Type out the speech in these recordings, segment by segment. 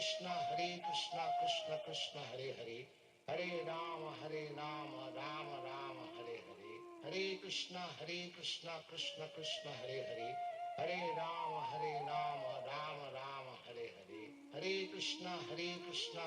Krishna Krishna Krishna Hare Hare, Hare Rama Rama Rama Hare Hare, Hare Krishna Krishna Krishna Hare Hare, Hare Rama Rama Rama Hare Hare, Hare Krishna Krishna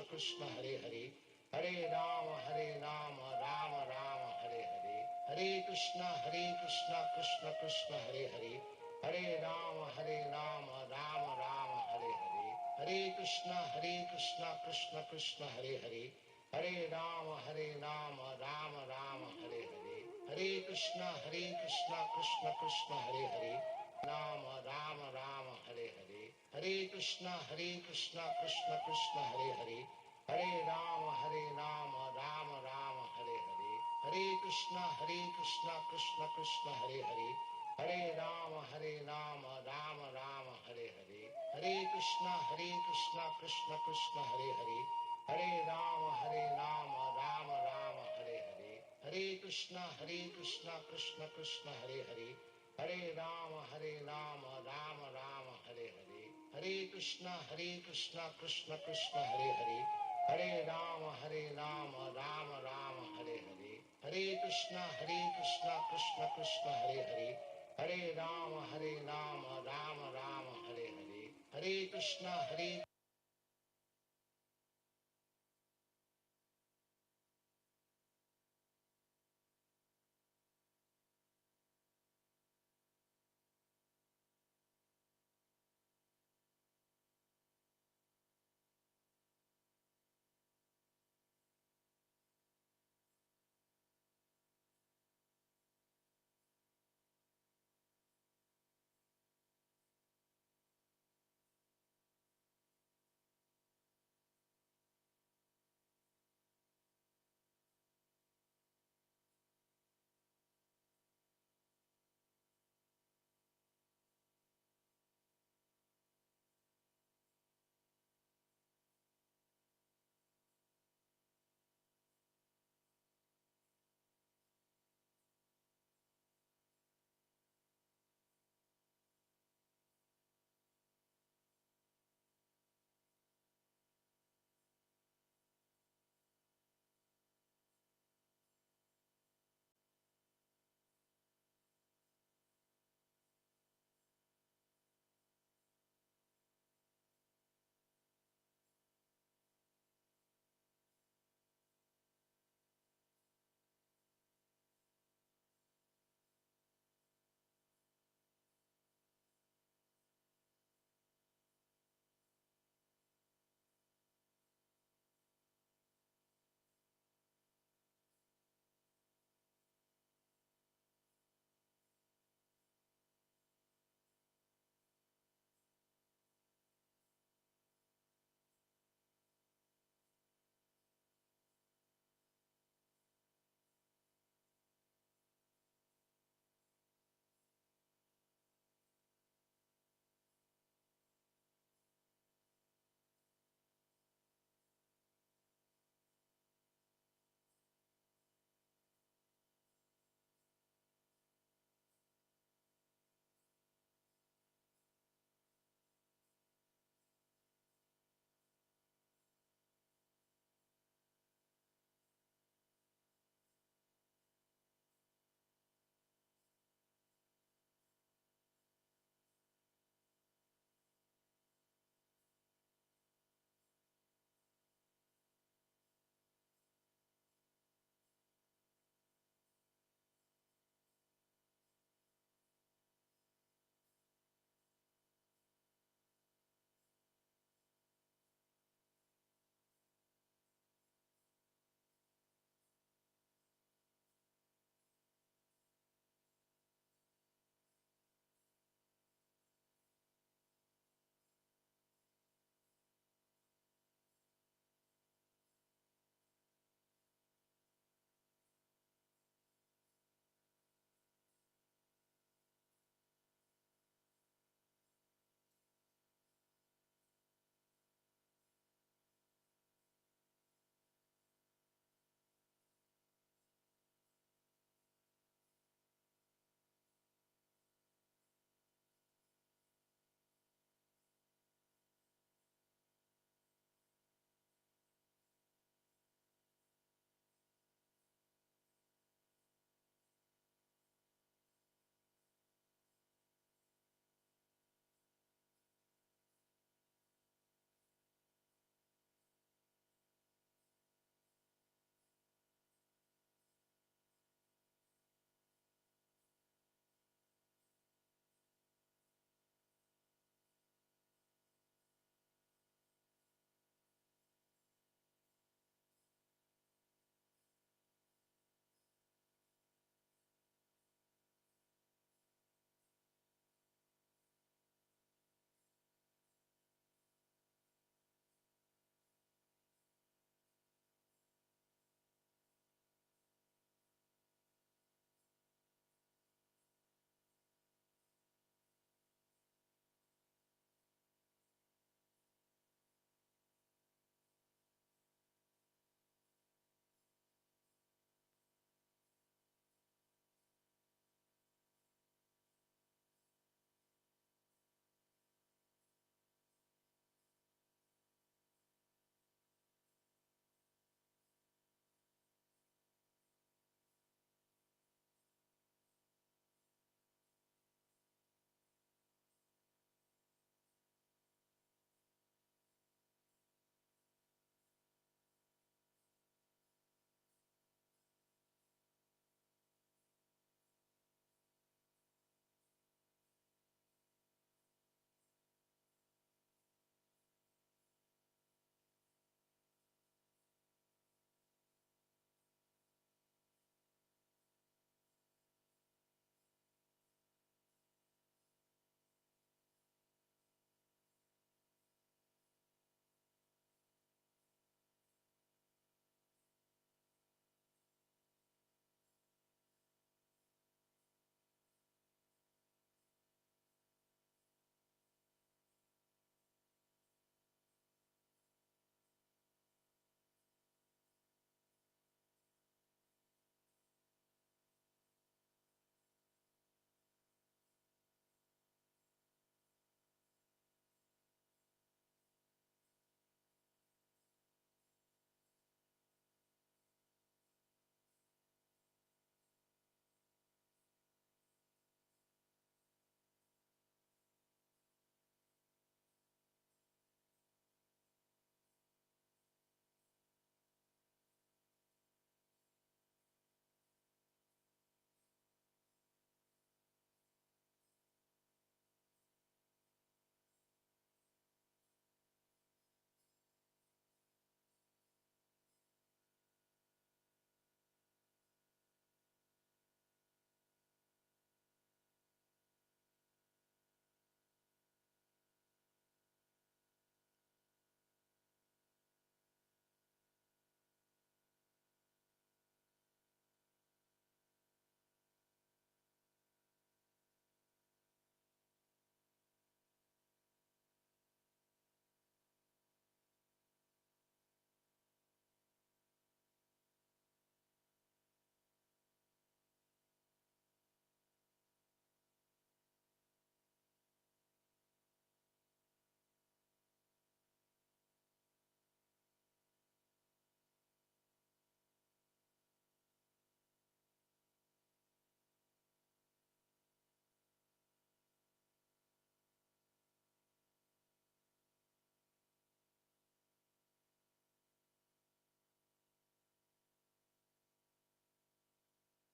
Krishna Hare Hare, Hare Rama Rama Rama Hare Hare, Hare Krishna Krishna Krishna Hare Hare, Hare Rama Rama Rama Hare Hare, Hare Krishna Krishna Krishna Hare Hare, Hare Rama Rama Rama Hare Hare, Hare Krishna Krishna Krishna Hare Hare, Rama Rama Hare Hare, Hare Krishna Krishna Krishna Hare Hare, Hare Rama Rama Rama Hare Hare, Hare Krishna Krishna Krishna Hare Hare, Hare Rama Rama Rama Hare Hare, Hare Krishna Krishna Krishna Hare Hare, Hare Rama Rama Rama Hare Hare, Hare Krishna Krishna Krishna Hare Hare, Hare Rama Rama Rama Hare Hare, Hare Krishna Krishna Krishna Hare Hare, Hare Rama Rama Rama Hare Hare, Hare Krishna Krishna Krishna Hare Hare, Hare Rama Rama Rama Hare Hare, Hare Krishna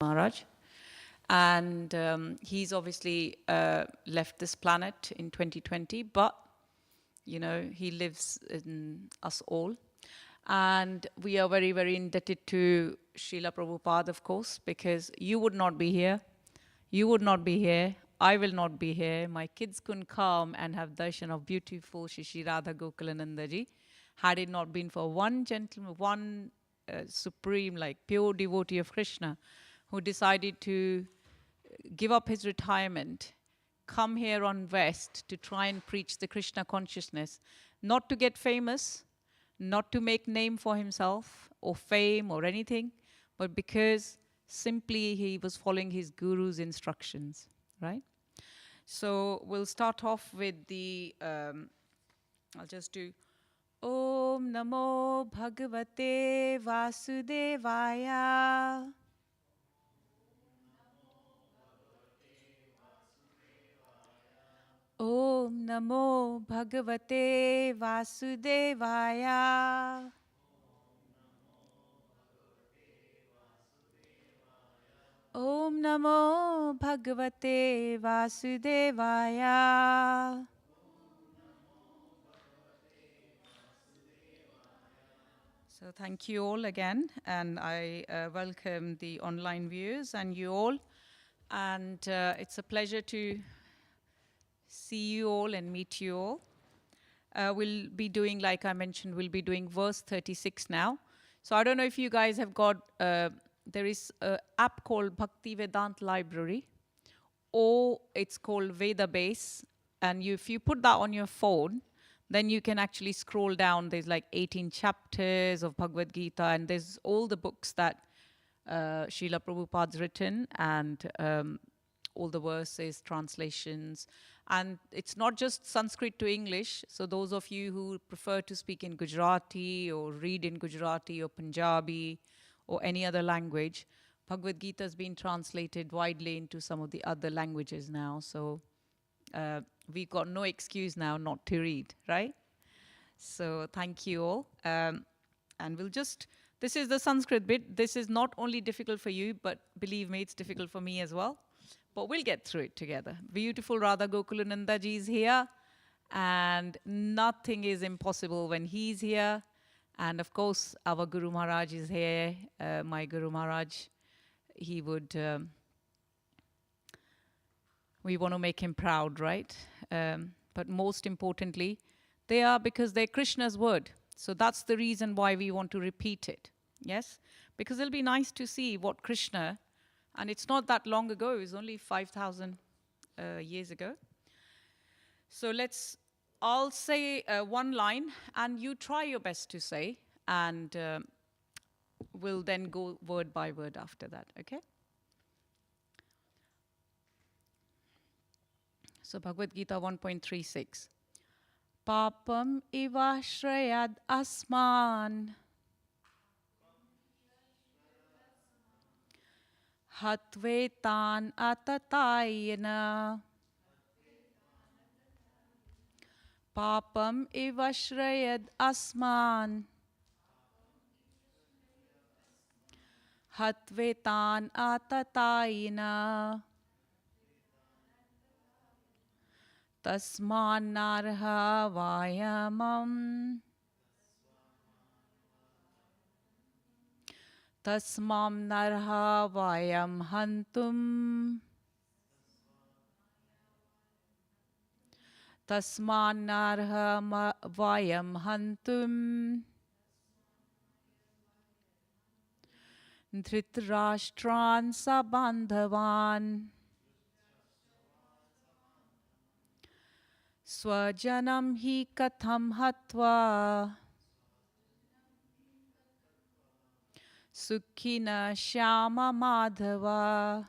Maharaj. And he's obviously left this planet in 2020, but, you know, he lives in us all. And we are very, very indebted to Srila Prabhupada, of course, because you would not be here. You would not be here. I will not be here. My kids couldn't come and have darshan of beautiful Shri Radha Gokulananda ji had it not been for one gentleman, one supreme, like pure devotee of Krishna, who decided to give up his retirement, come here on West to try and preach the Krishna consciousness, not to get famous, not to make name for himself or fame or anything, but because simply he was following his guru's instructions, right? So we'll start off with the, I'll just do Om Namo Bhagavate Vasudevaya. Om Namo Bhagavate Vasudevaya. Om Namo Bhagavate Vasudevaya. So thank you all again, and I welcome the online viewers and you all. And it's a pleasure to see you all and meet you all. We'll be doing, like I mentioned, we'll be doing verse 36 now. So I don't know if you guys have got, there is an app called Bhaktivedanta Library, or it's called Veda Base. And if you put that on your phone, then you can actually scroll down. There's like 18 chapters of Bhagavad Gita, and there's all the books that Srila Prabhupada's written, and all the verses, translations. And it's not just Sanskrit to English. So those of you who prefer to speak in Gujarati or read in Gujarati or Punjabi or any other language, Bhagavad Gita has been translated widely into some of the other languages now. So we've got no excuse now not to read, right? So thank you all. And we'll just, this is the Sanskrit bit. This is not only difficult for you, but believe me, it's difficult for me as well. But we'll get through it together. Beautiful Radha Gokulananda ji is here, and nothing is impossible when he's here. And of course, our Guru Maharaj is here. My Guru Maharaj, he would, we want to make him proud, right? But most importantly, they are because they're Krishna's word. So that's the reason why we want to repeat it, yes? Because it'll be nice to see what Krishna, and it's not that long ago, it was only 5,000 years ago. So I'll say one line, and you try your best to say, and we'll then go word by word after that, okay? So Bhagavad Gita 1.36. Papam ivashrayad asman hatvetan atatayana. Papam ivashrayad asman hatvetan atatayana. Tasman narha vayamam. Tasmam narha vayam hantum. Tasman narha vayam hantum. Dhritarashtran sabandhavan. Swajanam hi katham hatva. Sukhina Shyama Madhava.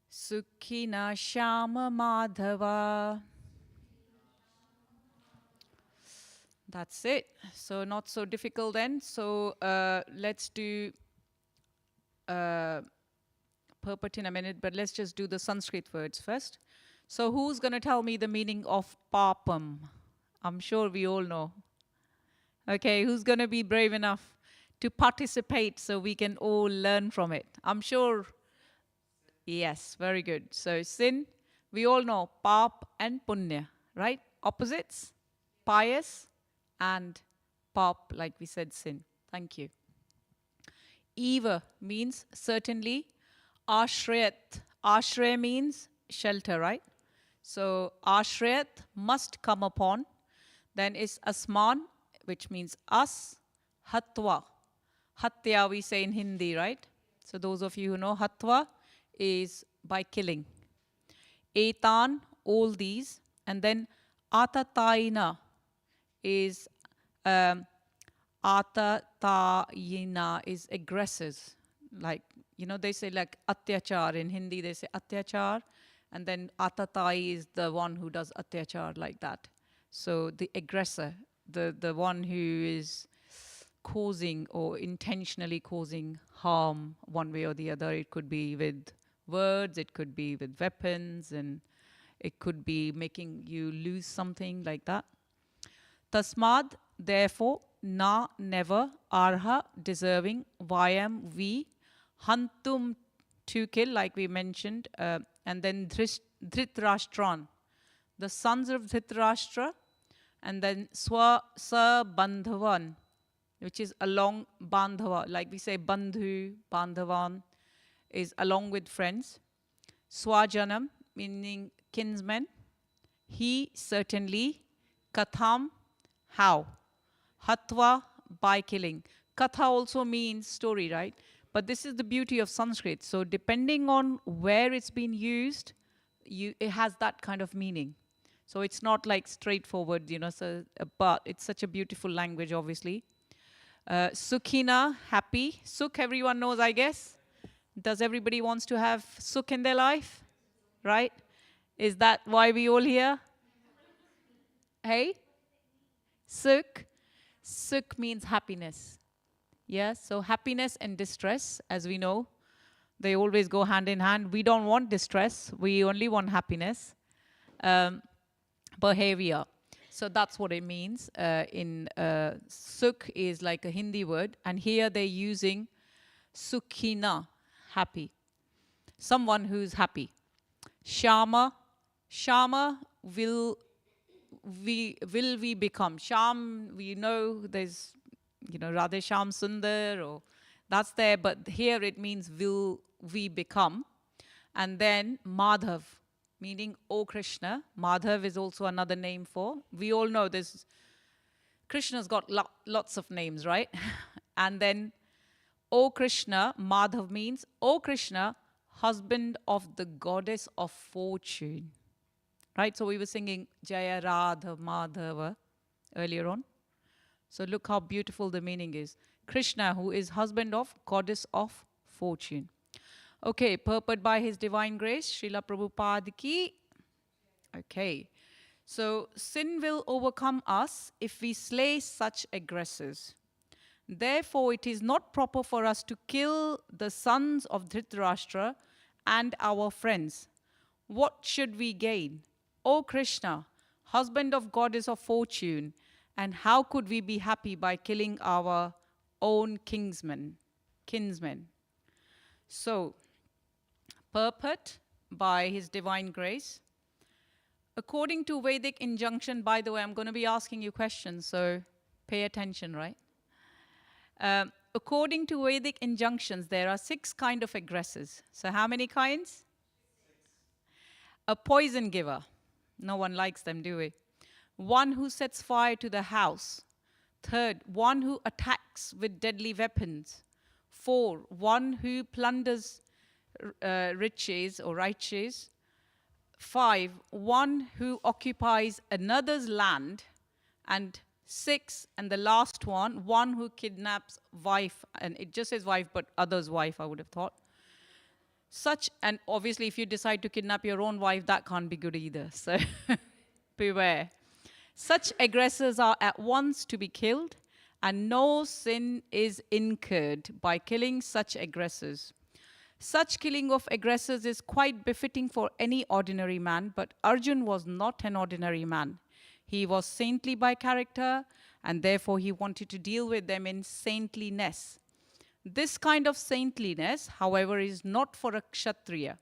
Sukhina Shyama Madhava. That's it. So not so difficult then. So let's do purport in a minute, but let's just do the Sanskrit words first. So who's going to tell me the meaning of papam? I'm sure we all know. Okay, who's going to be brave enough to participate so we can all learn from it. I'm sure, yes, very good. So sin, we all know pap and punya, right? Opposites, pious and pap, like we said, sin. Thank you. Eva means certainly. Ashrayat. Ashray means shelter, right? So ashrayat, must come upon. Then is asman, which means us. Hatwa. Hatya we say in Hindi, right? So those of you who know, hatwa is by killing. Etan, all these. And then atataina is atatayina is aggressors. Like, they say like atyachar. In Hindi, they say atyachar. And then atatai is the one who does atyachar, like that. So the aggressor, the one who is causing or intentionally causing harm one way or the other. It could be with words, it could be with weapons, and it could be making you lose something, like that. Tasmad, therefore, na, never, arha, deserving, vayam, we, hantum, to kill, like we mentioned, and then Dhritarashtran, the sons of Dhritarashtra, and then Swa Sa Bandhavan, which is along Bandhava, like we say Bandhu, Bandhavan, is along with friends. Swajanam, meaning kinsmen. He, certainly. Katham, how. Hatva, by killing. Katha also means story, right? But this is the beauty of Sanskrit. So depending on where it's been used, it has that kind of meaning. So it's not like straightforward, but it's such a beautiful language, obviously. Sukhina, happy. Sukh, everyone knows, I guess. Does everybody wants to have sukh in their life? Right? Is that why we all here? Hey? Sukh. Sukh means happiness. Yeah, so happiness and distress, as we know, they always go hand in hand. We don't want distress. We only want happiness. Behavior. So that's what it means. Sukh is like a Hindi word. And here they're using sukhina, happy. Someone who's happy. Shama. Shama, will we become. Sham, we know there's, Radhe Sham Sundar, or that's there. But here it means will we become. And then Madhav, meaning O Krishna. Madhav is also another name for, we all know this, Krishna's got lots of names, right? And then O Krishna, Madhav means O Krishna, husband of the goddess of fortune. Right? So we were singing Jaya Radha Madhava earlier on. So look how beautiful the meaning is. Krishna, who is husband of goddess of fortune. Okay, purport by His Divine Grace, Srila Prabhupada ki. Okay, so sin will overcome us if we slay such aggressors. Therefore, it is not proper for us to kill the sons of Dhritarashtra and our friends. What should we gain? O Krishna, husband of goddess of fortune, and how could we be happy by killing our own kinsmen? So, purport by His Divine Grace. According to Vedic injunction, by the way, I'm going to be asking you questions, so pay attention, right? According to Vedic injunctions, there are 6 kinds of aggressors. So how many kinds? 6. A poison giver. No one likes them, do we? One who sets fire to the house. 3rd, one who attacks with deadly weapons. 4, one who plunders riches or righteous. 5, one who occupies another's land. And 6, and the last one who kidnaps wife. And it just says wife, but other's wife, I would have thought. And obviously if you decide to kidnap your own wife, that can't be good either. So beware. Such aggressors are at once to be killed, and no sin is incurred by killing such aggressors. Such killing of aggressors is quite befitting for any ordinary man, but Arjun was not an ordinary man. He was saintly by character and therefore he wanted to deal with them in saintliness. This kind of saintliness, however, is not for a Kshatriya.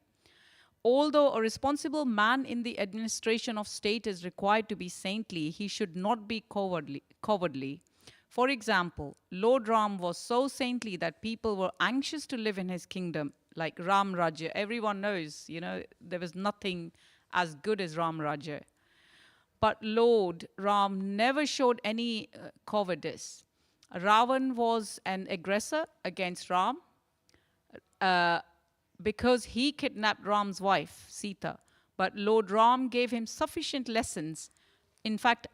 Although a responsible man in the administration of state is required to be saintly, he should not be cowardly. For example, Lord Ram was so saintly that people were anxious to live in his kingdom, like Ram Rajya. Everyone knows, there was nothing as good as Ram Rajya. But Lord Ram never showed any cowardice. Ravan was an aggressor against Ram because he kidnapped Ram's wife, Sita. But Lord Ram gave him sufficient lessons, in fact,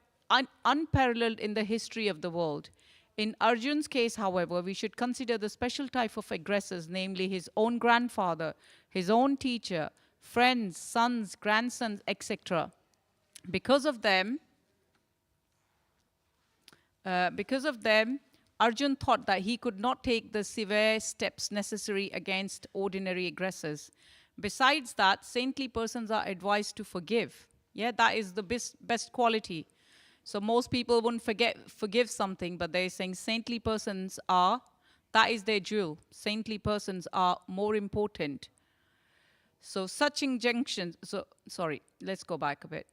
unparalleled in the history of the world. In Arjun's case, however, we should consider the special type of aggressors, namely his own grandfather, his own teacher, friends, sons, grandsons, etc. Because of them, Arjun thought that he could not take the severe steps necessary against ordinary aggressors. Besides that, saintly persons are advised to forgive. Yeah, that is the best quality. So most people wouldn't forgive something, but they're saying saintly persons are, that is their jewel. Saintly persons are more important. So such injunctions, let's go back a bit.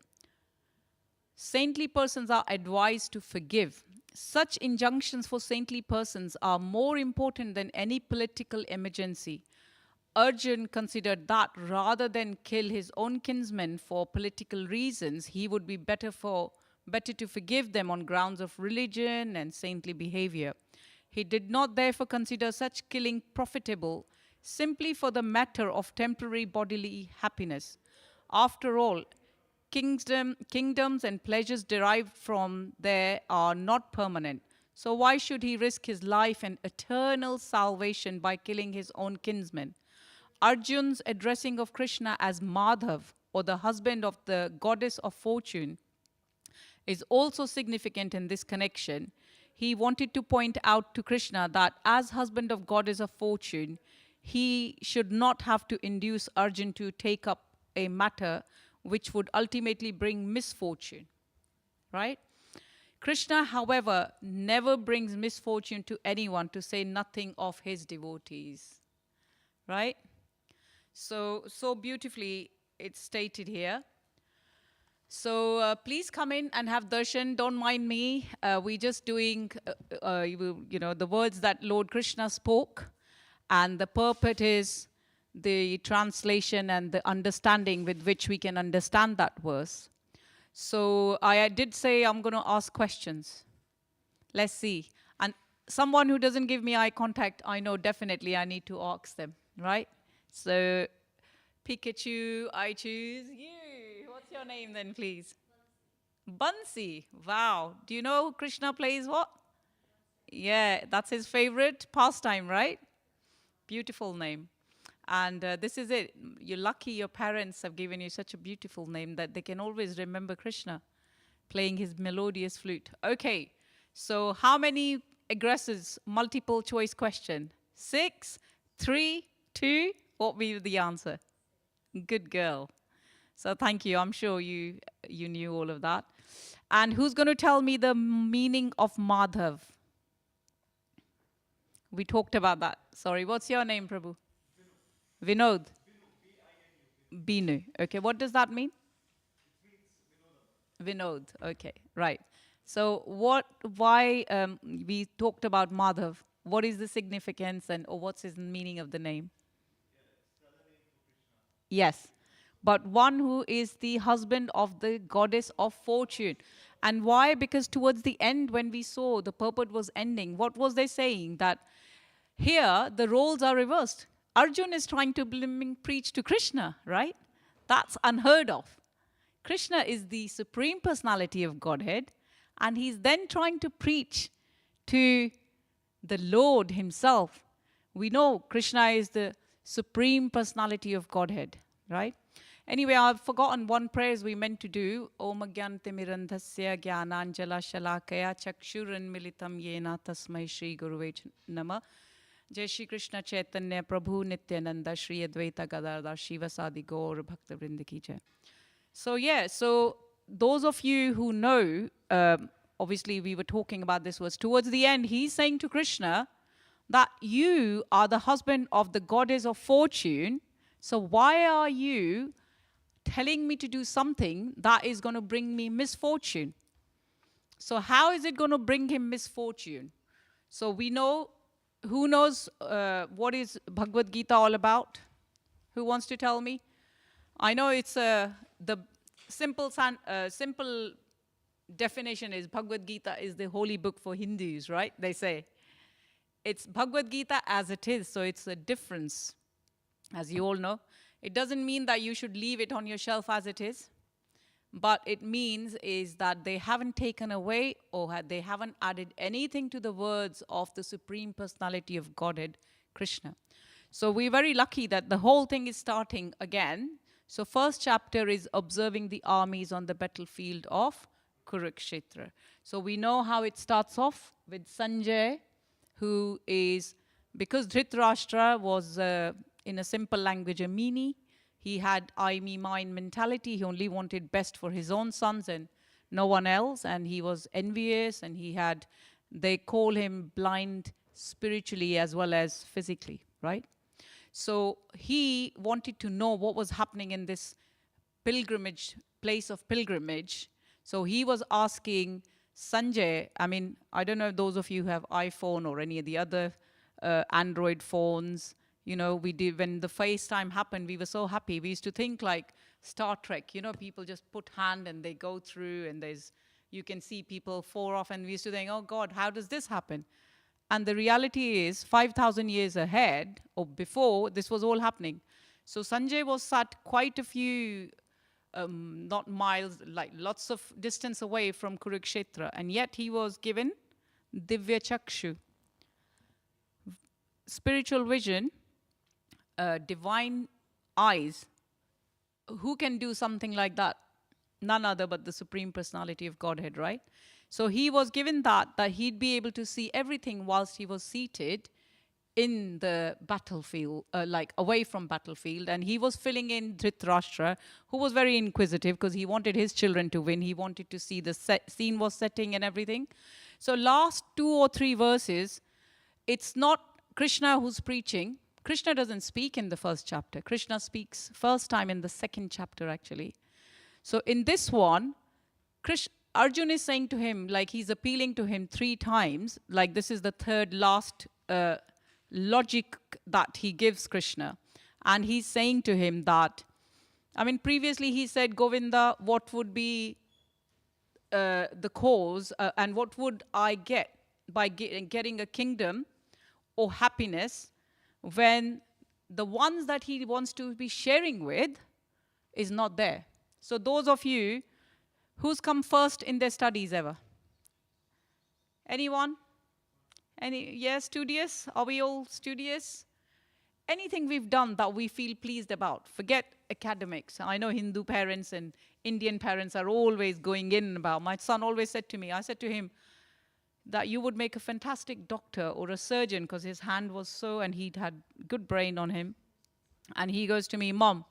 Saintly persons are advised to forgive. Such injunctions for saintly persons are more important than any political emergency. Arjun considered that rather than kill his own kinsmen for political reasons, he would be better to forgive them on grounds of religion and saintly behavior. He did not therefore consider such killing profitable simply for the matter of temporary bodily happiness. After all, kingdoms and pleasures derived from there are not permanent. So why should he risk his life and eternal salvation by killing his own kinsmen? Arjun's addressing of Krishna as Madhav, or the husband of the goddess of fortune, is also significant in this connection. He wanted to point out to Krishna that as husband of goddess of fortune, he should not have to induce Arjun to take up a matter which would ultimately bring misfortune, right? Krishna, however, never brings misfortune to anyone, to say nothing of his devotees, right? So beautifully it's stated here. So please come in and have darshan. Don't mind me. We're just doing, the words that Lord Krishna spoke, and the purport is the translation and the understanding with which we can understand that verse. So I did say I'm going to ask questions. Let's see. And someone who doesn't give me eye contact, I know definitely I need to ask them, right? So Pikachu, I choose you. What's your name then, please? Bansi. Wow. Do you know Krishna plays what? Yeah, that's his favorite pastime, right? Beautiful name. And this is it. You're lucky your parents have given you such a beautiful name that they can always remember Krishna playing his melodious flute. Okay, so how many aggressors? Multiple choice question. 6, 3, 2. What will be the answer? Good girl. So thank you. I'm sure you knew all of that. And who's going to tell me the meaning of Madhav? We talked about that. Sorry, what's your name, Prabhu? Vinod. Binu. Okay, what does that mean? Vinod. Okay, right. So why we talked about Madhav. What is the significance or what's his meaning of the name? Yes, but one who is the husband of the goddess of fortune. And why? Because towards the end, when we saw the purport was ending, what was they saying? That here the roles are reversed. Arjun is trying to preach to Krishna, right? That's unheard of. Krishna is the supreme personality of Godhead, and he's then trying to preach to the Lord himself. We know Krishna is the supreme personality of Godhead, right? Anyway, I've forgotten one prayers we meant to do. Om Gyantimirandhasya Gyananjala Shalakaya Chakshuran Militam Yena Tasmai Shri Guruve Nama. Jai Shri Krishna Chaitanya Prabhu Nityananda Shri Advaita Gadadhar Shiva Sadi Gaur Bhaktivedanta Ki Jai. So those of you who know obviously we were talking about this, was towards the end, he's saying to Krishna that you are the husband of the goddess of fortune, so why are you telling me to do something that is going to bring me misfortune? So how is it going to bring him misfortune? So we know, who knows what is Bhagavad Gita all about? Who wants to tell me? I know it's the simple definition is Bhagavad Gita is the holy book for Hindus, right? They say. It's Bhagavad Gita as it is, so it's a difference, as you all know. It doesn't mean that you should leave it on your shelf as it is, but it means is that they haven't taken away or they haven't added anything to the words of the Supreme Personality of Godhead, Krishna. So we're very lucky that the whole thing is starting again. So first chapter is observing the armies on the battlefield of Kurukshetra. So we know how it starts off with Sanjay, who is, because Dhritarashtra was, in a simple language, a meanie. He had I, me, mine mentality. He only wanted best for his own sons and no one else. And he was envious, and they call him blind spiritually as well as physically, right? So he wanted to know what was happening in this pilgrimage, place of pilgrimage. So he was asking Sanjay, I don't know if those of you who have iPhone or any of the other Android phones, we did, when the FaceTime happened, we were so happy. We used to think like Star Trek, people just put hand and they go through, and you can see people far off, and we used to think, oh God, how does this happen? And the reality is 5,000 years ahead or before, this was all happening. So Sanjay was sat quite a few, not miles, like lots of distance away from Kurukshetra, and yet he was given Divya Chakshu, spiritual vision, divine eyes. Who can do something like that? None other but the Supreme Personality of Godhead, right? So he was given that he'd be able to see everything whilst he was seated in the battlefield, like away from battlefield. And he was filling in Dhritarashtra, who was very inquisitive because he wanted his children to win. He wanted to see the scene was setting and everything. So last 2 or 3 verses, it's not Krishna who's preaching. Krishna doesn't speak in the first chapter. Krishna speaks first time in the second chapter, actually. So in this one, Arjun is saying to him, like he's appealing to him 3 times, like this is the third last logic that he gives Krishna. And he's saying to him that, previously he said, Govinda, what would be the cause and what would I get by getting a kingdom or happiness when the ones that he wants to be sharing with is not there? So those of you, who's come first in their studies ever? Anyone? Yes, studious? Are we all studious? Anything we've done that we feel pleased about, forget academics. I know Hindu parents and Indian parents are always going in about. My son always said to me, I said to him, that you would make a fantastic doctor or a surgeon, because his hand was so, and he'd had good brain on him. And he goes to me, Mom,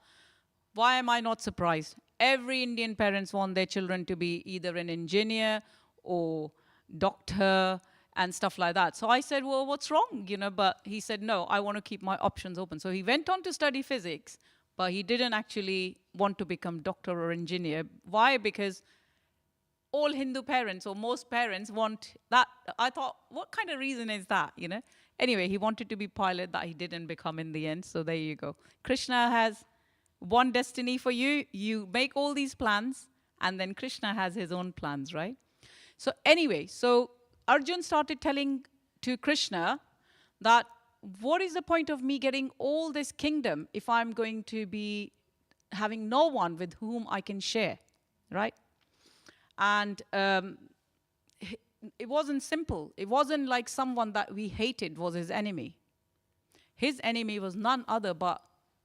why am I not surprised? Every Indian parents want their children to be either an engineer or doctor and stuff like that. So I said, well, what's wrong? But he said, no, I want to keep my options open. So he went on to study physics, but he didn't actually want to become doctor or engineer. Why? Because all Hindu parents or most parents want that. I thought, what kind of reason is that, Anyway, he wanted to be pilot, that he didn't become in the end. So there you go. Krishna has one destiny for you. You make all these plans, and then Krishna has his own plans, right? So anyway, so Arjun started telling to Krishna that what is the point of me getting all this kingdom if I'm going to be having no one with whom I can share, right? And it wasn't simple. It wasn't like someone that we hated was his enemy. His enemy was none other but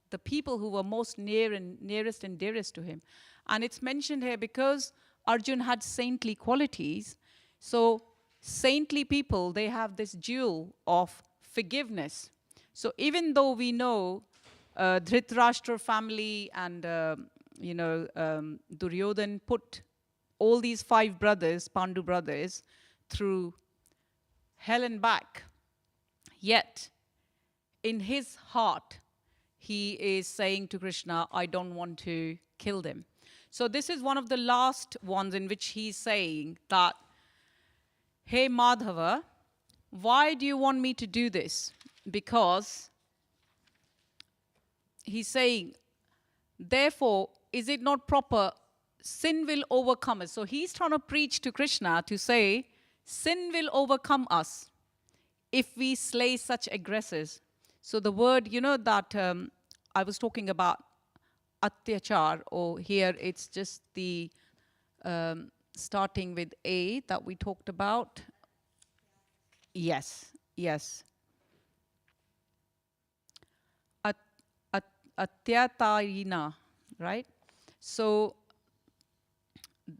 the people who were most nearest and dearest to him. And it's mentioned here because Arjun had saintly qualities. So saintly people, they have this jewel of forgiveness. So even though we know Dhritarashtra family and, Duryodhan put all these 5 brothers, Pandu brothers, through hell and back. Yet, in his heart, he is saying to Krishna, I don't want to kill them. So this is one of the last ones in which he's saying that, hey Madhava, why do you want me to do this? Because he's saying, therefore, is it not proper? Sin will overcome us. So he's trying to preach to Krishna to say, sin will overcome us if we slay such aggressors. So the word, that I was talking about, atyachar, or here it's just the starting with A that we talked about. Yes. Atyatayina, right? So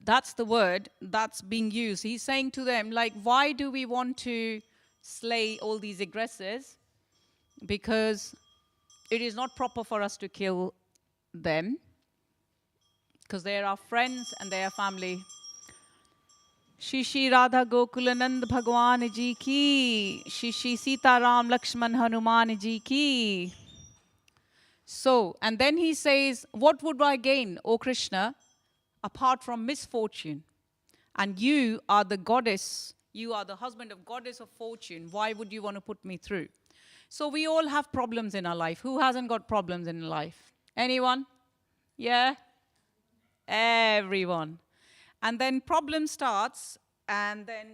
that's the word that's being used. He's saying to them, like, why do we want to slay all these aggressors? Because it is not proper for us to kill them, because they are our friends and they are family. Shri Shri Radha Gokulanand Bhagwan Ji ki, Shri Shri Sita Ram Lakshman Hanuman Ji ki. So, and then he says, what would I gain, O Krishna, apart from misfortune? And you are the goddess, you are the husband of goddess of fortune. Why would you want to put me through? So we all have problems in our life. Who hasn't got problems in life? Anyone? Yeah? Everyone. And then problem starts, and then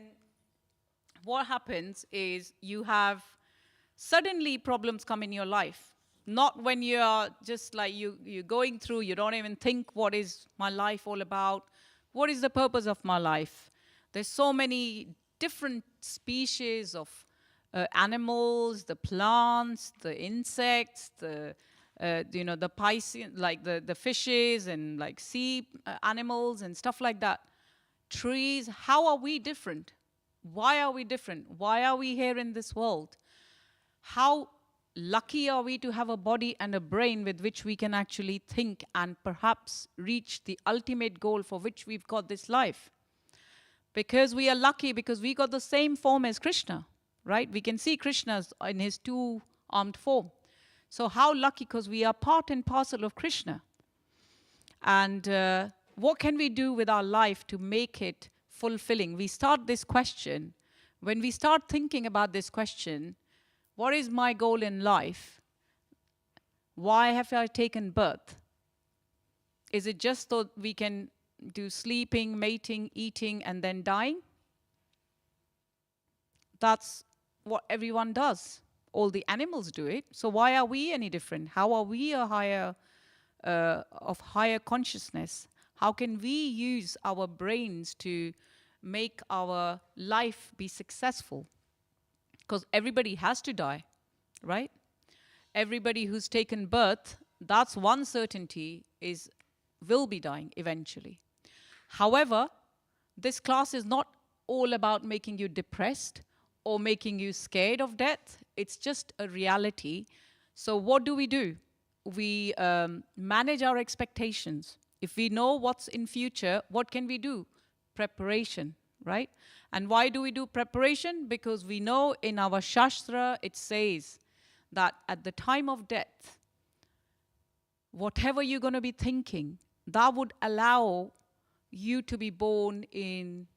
what happens is you have suddenly problems come in your life. Not when you're just like you're going through, you don't even think, what is my life all about? What is the purpose of my life? There's so many different species of animals, the plants, the insects, the piscean, like the fishes and like sea animals and stuff like that. Trees, how are we different? Why are we different? Why are we here in this world? How lucky are we to have a body and a brain with which we can actually think and perhaps reach the ultimate goal for which we've got this life? Because we are lucky, because we got the same form as Krishna, right? We can see Krishna in his 2-armed form. So how lucky, because we are part and parcel of Krishna. And what can we do with our life to make it fulfilling? We start this question. When we start thinking about this question, what is my goal in life? Why have I taken birth? Is it just so we can do sleeping, mating, eating, and then dying? That's what everyone does. All the animals do it. So why are we any different? How are we of higher consciousness? How can we use our brains to make our life be successful? Because everybody has to die, right? Everybody who's taken birth, that's one certainty, will be dying eventually. However, this class is not all about making you depressed or making you scared of death. It's just a reality. So what do? We manage our expectations. If we know what's in future, what can we do? Preparation, right? And why do we do preparation? Because we know in our Shastra it says that at the time of death, whatever you're going to be thinking, that would allow you to be born in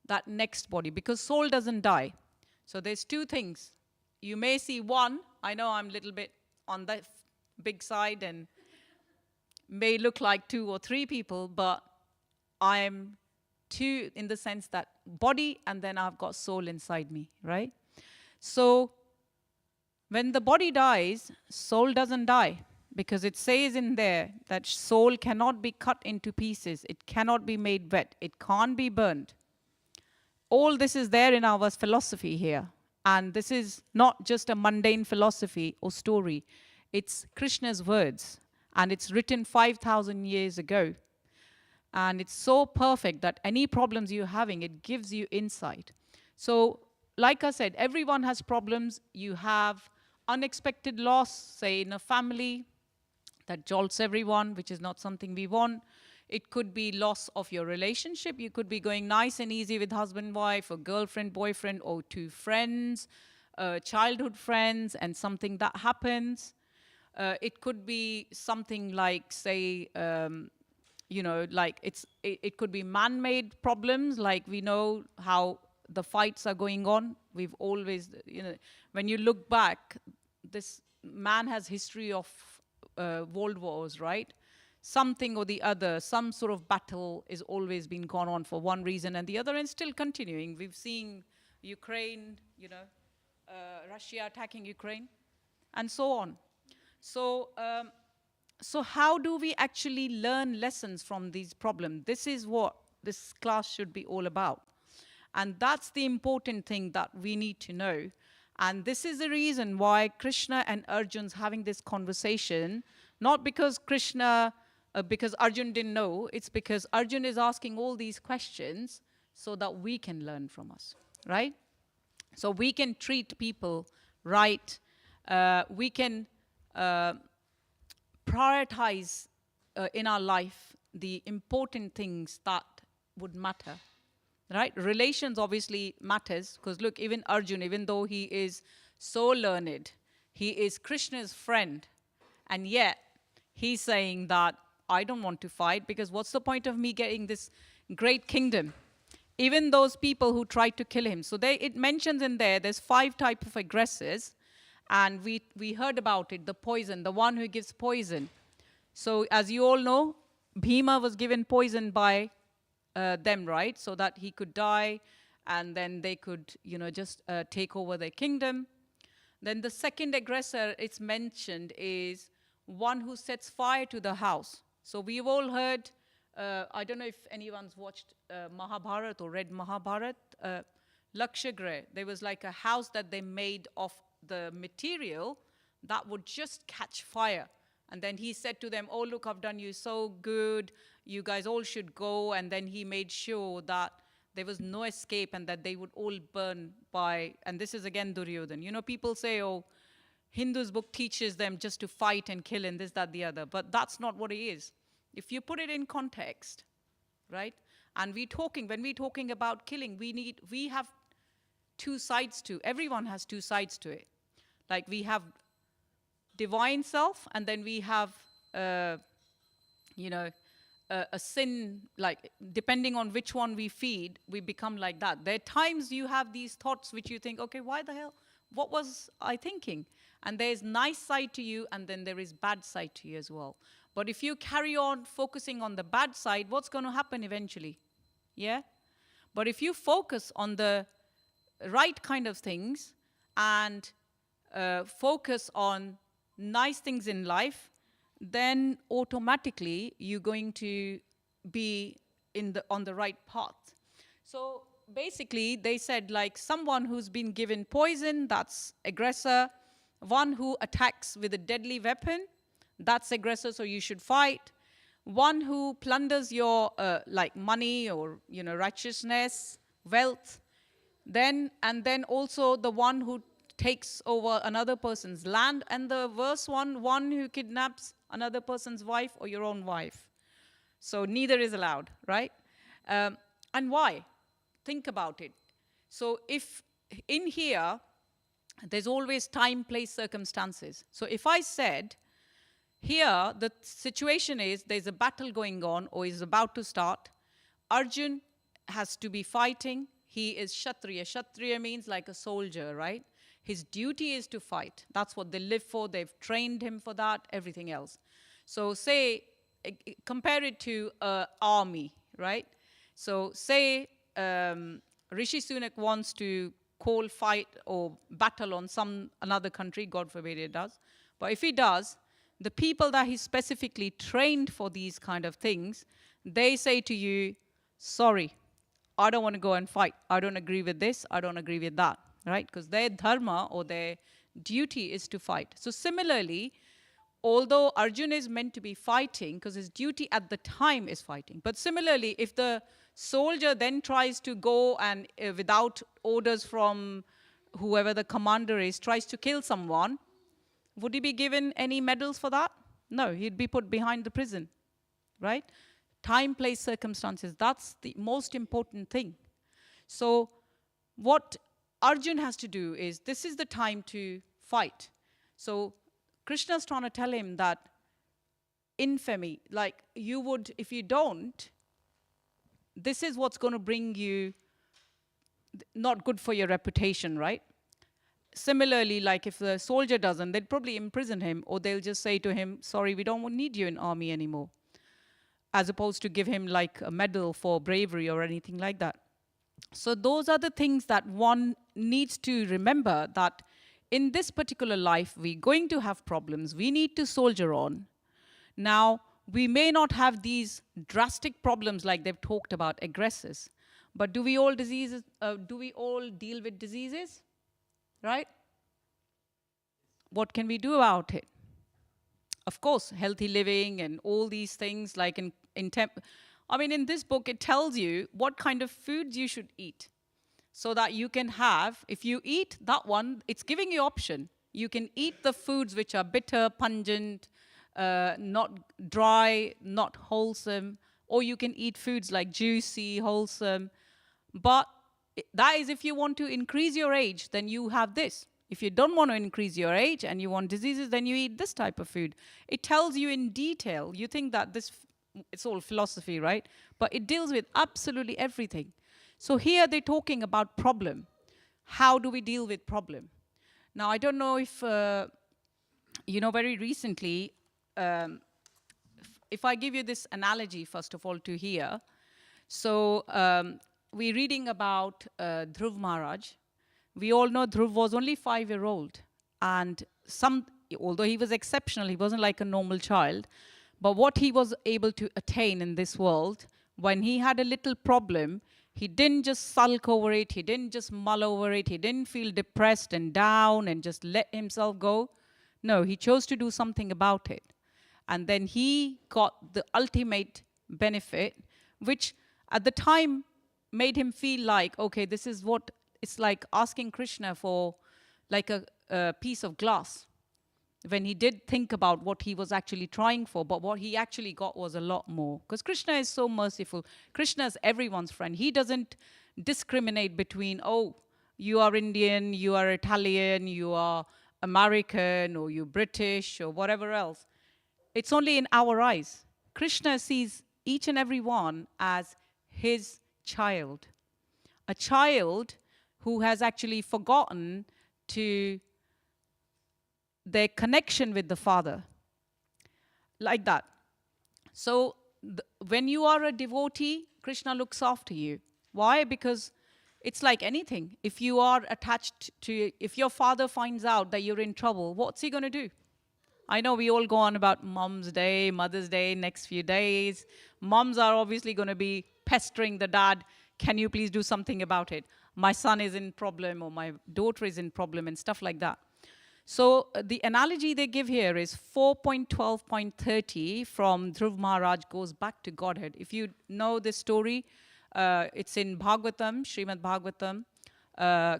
that next body, because soul doesn't die. So there's 2 things. You may see one, I know I'm a little bit on the big side and may look like 2 or 3 people, but I'm 2 in the sense that body and then I've got soul inside me, right? So when the body dies, soul doesn't die, because it says in there that soul cannot be cut into pieces. It cannot be made wet. It can't be burned. All this is there in our philosophy here. And this is not just a mundane philosophy or story. It's Krishna's words. And it's written 5,000 years ago. And it's so perfect that any problems you're having, it gives you insight. So, like I said, everyone has problems. You have unexpected loss, say in a family, that jolts everyone, which is not something we want. It could be loss of your relationship. You could be going nice and easy with husband, wife, or girlfriend, boyfriend, or two friends, childhood friends, and something that happens. It could be something like, say, like it could be man-made problems, like we know how the fights are going on. We've always, when you look back, this man has history of world wars, right? Something or the other, some sort of battle is always been gone on for one reason and the other, and still continuing. We've seen Ukraine, Russia attacking Ukraine, and so on. So how do we actually learn lessons from these problems? This is what this class should be all about. And that's the important thing that we need to know. And this is the reason why Krishna and Arjun's having this conversation, not because because Arjun didn't know, it's because Arjun is asking all these questions so that we can learn from us, right? So we can treat people right. We can prioritize in our life the important things that would matter, right? Relations obviously matters, because look, even Arjun, even though he is so learned, he is Krishna's friend, and yet he's saying that I don't want to fight, because what's the point of me getting this great kingdom? Even those people who tried to kill him. So it mentions in there's 5 types of aggressors, and we heard about it, the poison, the one who gives poison. So as you all know, Bhima was given poison by them, right? So that he could die, and then they could, just take over their kingdom. Then the second aggressor it's mentioned is one who sets fire to the house. So we've all heard, I don't know if anyone's watched Mahabharat or read Mahabharat, Lakshagriha. There was like a house that they made of the material that would just catch fire. And then he said to them, oh, look, I've done you so good. You guys all should go. And then he made sure that there was no escape and that they would all burn by, and this is again Duryodhan. People say, oh, Hindu's book teaches them just to fight and kill and this, that, the other. But that's not what it is. If you put it in context, right? And when we're talking about killing, we have 2 sides to, everyone has 2 sides to it. Like we have divine self, and then we have, a sin, like depending on which one we feed, we become like that. There are times you have these thoughts which you think, okay, why the hell? What was I thinking? And there's nice side to you, and then there is bad side to you as well. But if you carry on focusing on the bad side, what's going to happen eventually? Yeah? But if you focus on the right kind of things and focus on nice things in life, then automatically you're going to be on the right path. So basically they said, like, someone who's been given poison, that's aggressor. One who attacks with a deadly weapon, that's aggressor, so you should fight. One who plunders your like money or righteousness, wealth, and then also the one who takes over another person's land, and the worst one who kidnaps another person's wife or your own wife. So neither is allowed, right? And why? Think about it. So if in here, there's always time, place, circumstances. So if I said, here the situation is there's a battle going on or is about to start, Arjun has to be fighting. He is Kshatriya. Kshatriya means like a soldier, right? His duty is to fight. That's what they live for. They've trained him for that, everything else. So say, compare it to an army, right? So say Rishi Sunak wants to call fight or battle on another country, God forbid it does. But if he does, the people that he specifically trained for these kind of things, they say to you, sorry, I don't want to go and fight. I don't agree with this. I don't agree with that, right? Because their dharma or their duty is to fight. So similarly, although Arjun is meant to be fighting, because his duty at the time is fighting. But similarly, if the soldier then tries to go and without orders from whoever the commander is, tries to kill someone, would he be given any medals for that? No, he'd be put behind the prison, right? time, place, circumstances. That's the most important thing. So what Arjun has to do is, this is the time to fight. So Krishna's trying to tell him that infamy, like you would, if you don't, this is what's going to bring you not good for your reputation, right? Similarly, like if the soldier doesn't, they'd probably imprison him, or they'll just say to him, sorry, we don't need you in army anymore, as opposed to give him like a medal for bravery or anything like that. So those are the things that one needs to remember, that in this particular life, we're going to have problems. We need to soldier on. Now, we may not have these drastic problems like they've talked about, aggressors, but do we all deal with diseases? Right? What can we do about it? Of course, healthy living and all these things, like in this book, it tells you what kind of foods you should eat, so that you can have, if you eat that one, it's giving you option. You can eat the foods which are bitter, pungent, not dry, not wholesome, or you can eat foods like juicy, wholesome. But that is if you want to increase your age, then you have this. If you don't want to increase your age and you want diseases, then you eat this type of food. It tells you in detail. You think that it's all philosophy, right? But it deals with absolutely everything. So here they're talking about problem. How do we deal with problem? Now, I don't know if, very recently, if I give you this analogy, first of all, to hear. So we're reading about Dhruv Maharaj. We all know Dhruv was only 5-year-old. And although he was exceptional, he wasn't like a normal child. But what he was able to attain in this world, when he had a little problem, he didn't just sulk over it, he didn't just mull over it, he didn't feel depressed and down and just let himself go. No, he chose to do something about it. And then he got the ultimate benefit, which at the time made him feel like, okay, this is what it's like asking Krishna for like a piece of glass. When he did think about what he was actually trying for, but what he actually got was a lot more. Because Krishna is so merciful. Krishna is everyone's friend. He doesn't discriminate between, oh, you are Indian, you are Italian, you are American, or you're British, or whatever else. It's only in our eyes. Krishna sees each and every one as his child. A child who has actually forgotten to their connection with the Father. Like that. So when you are a devotee, Krishna looks after you. Why? Because it's like anything. If you are attached to, if your father finds out that you're in trouble, what's he going to do? I know we all go on about Mom's Day, Mother's Day, next few days. Moms are obviously going to be pestering the dad. Can you please do something about it? My son is in problem, or my daughter is in problem, and stuff like that. So the analogy they give here is 4.12.30 from Dhruv Maharaj goes back to Godhead. If you know this story, it's in Bhagavatam, Srimad Bhagavatam,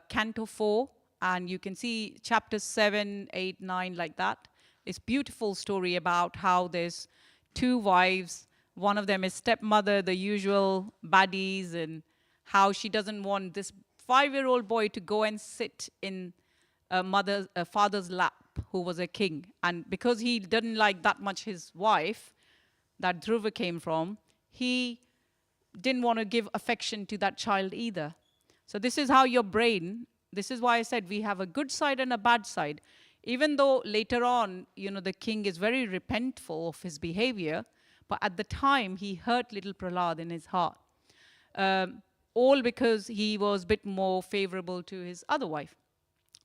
Canto 4, and you can see chapters 7, 8, 9, like that. It's a beautiful story about how there's 2 wives. One of them is stepmother, the usual baddies, and how she doesn't want this 5-year-old boy to go and sit in a father's lap, who was a king. And because he didn't like that much his wife, that Dhruva came from, he didn't want to give affection to that child either. So this is how your brain, this is why I said we have a good side and a bad side. Even though later on, the king is very repentful of his behavior, but at the time, he hurt little Prahlad in his heart. All because he was a bit more favorable to his other wife.